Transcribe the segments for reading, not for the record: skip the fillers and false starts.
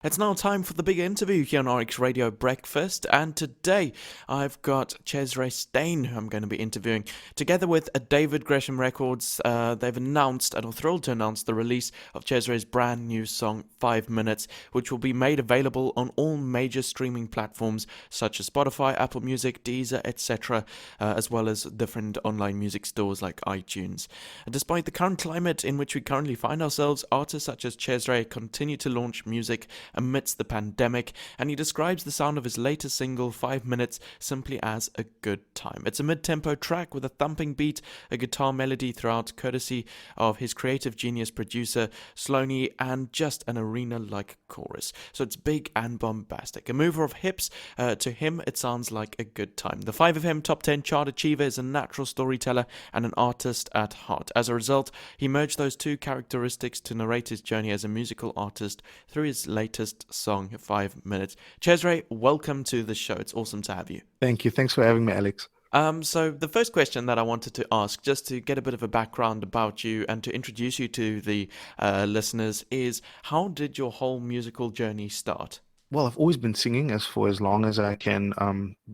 It's now time for the big interview here on RX Radio Breakfast, and today I've got Chesre Steyn, who I'm going to be interviewing, together with David Gresham Records. They've announced, and are thrilled to announce, the release of Chesre's brand new song, 5 Minutes, which will be made available on all major streaming platforms such as Spotify, Apple Music, Deezer, etc., as well as different online music stores like iTunes. And despite the current climate in which we currently find ourselves, artists such as Chesre continue to launch music amidst the pandemic, and he describes the sound of his latest single, 5 Minutes, simply as a good time. It's a mid-tempo track with a thumping beat, a guitar melody throughout, courtesy of his creative genius producer, Steyn, and just an arena-like chorus. So it's big and bombastic. A mover of hips, to him it sounds like a good time. The 5FM Top 10 chart achiever is a natural storyteller and an artist at heart. As a result, he merged those two characteristics to narrate his journey as a musical artist through his latest song, 5 Minutes. Chesre, welcome to the show. It's awesome to have you. Thank you. Thanks for having me, Alex. So the first question that I wanted to ask, just to get a bit of a background about you and to introduce you to the listeners, is how did your whole musical journey start? Well, I've always been singing for as long as I can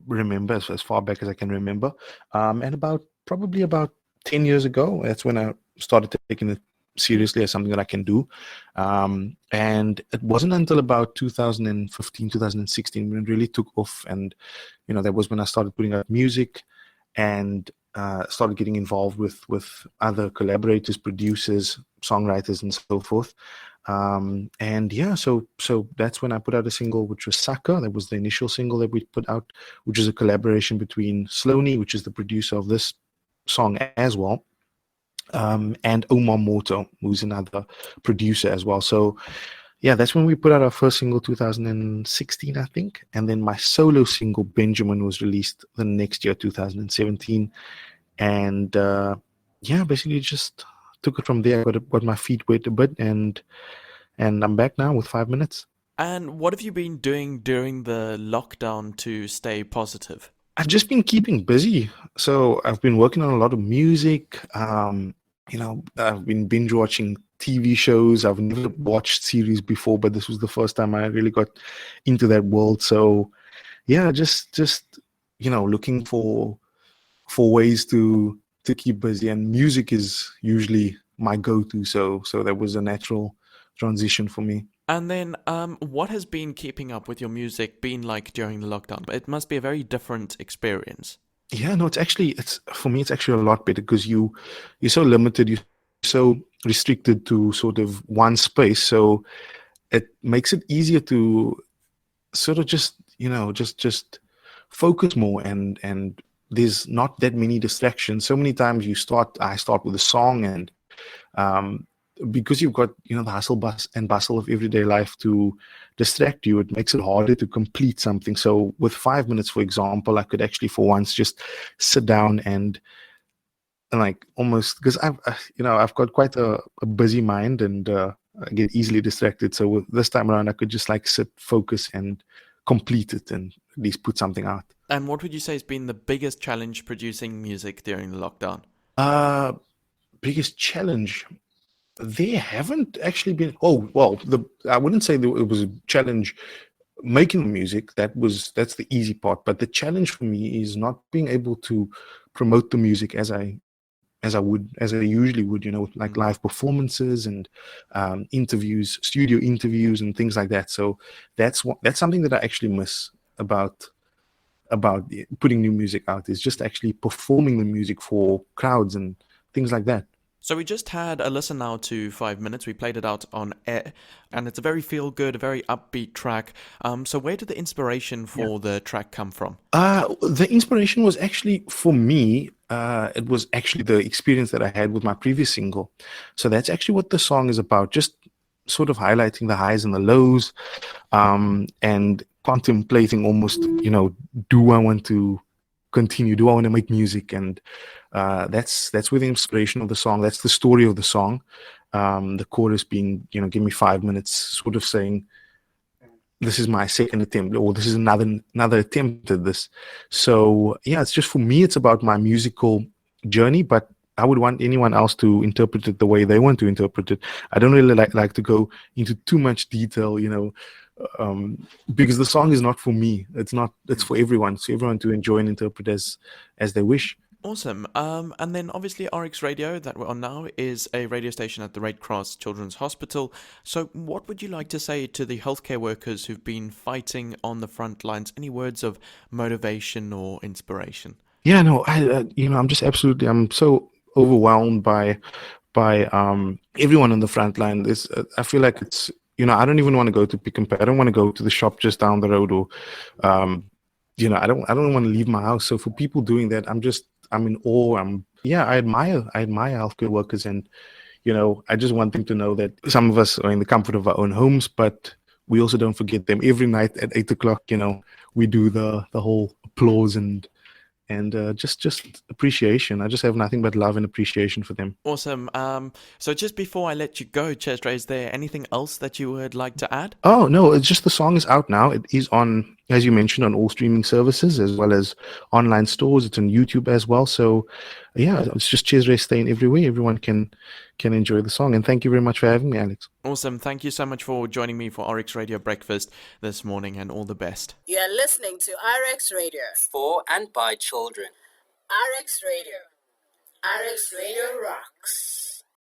remember, as far back as I can remember. And probably about 10 years ago, that's when I started taking it seriously as something that I can do. And it wasn't until about 2015, 2016 when it really took off. And, that was when I started putting out music and started getting involved with other collaborators, producers, songwriters, and so forth. And yeah, so that's when I put out a single, which was Saka. That was the initial single that we put out, which is a collaboration between Steyn, which is the producer of this song as well, and Omar Moto, who's another producer as well. So yeah, that's when we put out our first single, 2016, I think. And then my solo single, Benjamin, was released the next year, 2017. And yeah, basically just took it from there. Got my feet wet a bit, and I'm back now with 5 minutes. And what have you been doing during the lockdown to stay positive? I've just been keeping busy. So I've been working on a lot of music. I've been binge watching TV shows. I've never watched series before, but this was the first time I really got into that world. So yeah, just looking for ways to keep busy, and music is usually my go-to. So that was a natural transition for me. And then, what has been keeping up with your music been like during the lockdown? It must be a very different experience. Yeah, no, it's for me, it's actually a lot better because you're so limited, you're so restricted to sort of one space. So it makes it easier to sort of just focus more, and there's not that many distractions. So many times I start with a song, and because you've got the hustle and bustle of everyday life to distract you, it makes it harder to complete something. So with 5 minutes, for example, I could actually for once just sit down and like almost, because I've got quite a busy mind, and I get easily distracted. So with this time around, I could just like sit, focus, and complete it, and at least put something out. And what would you say has been the biggest challenge producing music during the lockdown? uh Biggest challenge, there haven't actually been. Oh well, I wouldn't say that it was a challenge making the music. That's the easy part. But the challenge for me is not being able to promote the music as I usually would, with like live performances and interviews, studio interviews, and things like that. So that's something that I actually miss about putting new music out, is just actually performing the music for crowds and things like that. So we just had a listen now to 5 Minutes. We played it out on air, and it's a very feel-good, a very upbeat track. So where did the inspiration for the track come from? The inspiration was actually for me. It was actually the experience that I had with my previous single. So that's actually what the song is about. Just sort of highlighting the highs and the lows, and contemplating almost, do I want to continue? Do I want to make music? And that's where the inspiration of the song. That's the story of the song. The chorus being, give me 5 minutes, sort of saying, this is my second attempt, or this is another attempt at this. So yeah, it's just, for me, it's about my musical journey, but I would want anyone else to interpret it the way they want to interpret it. I don't really like to go into too much detail, because the song is not for me. It's not. It's for everyone. So everyone to enjoy and interpret as they wish. Awesome. And then obviously RX Radio that we're on now is a radio station at the Red Cross Children's Hospital. So what would you like to say to the healthcare workers who've been fighting on the front lines? Any words of motivation or inspiration? Yeah, no, I'm just absolutely. I'm so overwhelmed by everyone on the front line. This, I feel like it's. I don't even want to go to Pick and Pay. I don't want to go to the shop just down the road, or um, I don't want to leave my house. So for people doing that, I'm in awe. Yeah, I admire healthcare workers, and I just want them to know that some of us are in the comfort of our own homes, but we also don't forget them. Every night at 8 o'clock, we do the whole applause and just appreciation. I just have nothing but love and appreciation for them. Awesome. So just before I let you go, Chesre, is there anything else that you would like to add? Oh no, it's just the song is out now. It is on, as you mentioned, on all streaming services as well as online stores. It's on YouTube as well. So yeah, it's just Chesre Steyn everywhere. Everyone can enjoy the song. And thank you very much for having me, Alex. Awesome. Thank you so much for joining me for RX Radio Breakfast this morning, and all the best. You are listening to RX Radio. For and by children. RX Radio. RX Radio rocks.